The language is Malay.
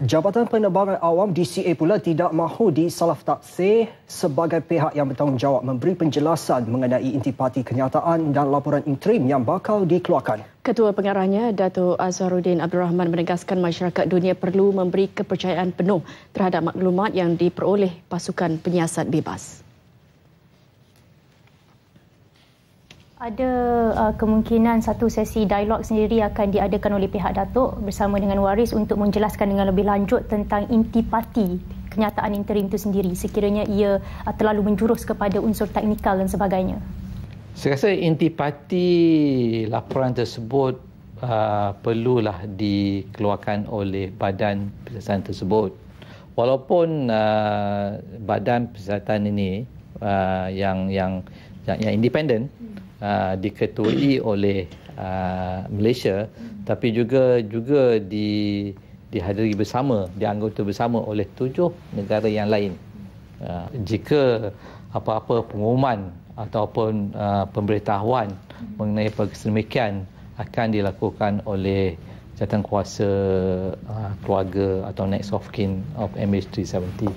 Jabatan Penerbangan Awam DCA pula tidak mahu disalah taksir sebagai pihak yang bertanggungjawab memberi penjelasan mengenai intipati kenyataan dan laporan interim yang bakal dikeluarkan. Ketua Pengarahnya, Dato' Azharuddin Abdul Rahman menegaskan masyarakat dunia perlu memberi kepercayaan penuh terhadap maklumat yang diperoleh pasukan penyiasat bebas. Ada kemungkinan satu sesi dialog sendiri akan diadakan oleh pihak Datuk bersama dengan waris untuk menjelaskan dengan lebih lanjut tentang intipati kenyataan interim itu sendiri sekiranya ia terlalu menjurus kepada unsur teknikal dan sebagainya. Saya rasa intipati laporan tersebut perlulah dikeluarkan oleh badan pensiasatan tersebut. Walaupun badan pensiasatan ini yang independen diketuai oleh Malaysia, tapi juga dihadiri bersama, dianggota bersama oleh 7 negara yang lain. Jika apa-apa pengumuman ataupun pemberitahuan mengenai perkara akan dilakukan oleh jawatankuasa keluarga atau next of kin of MH370.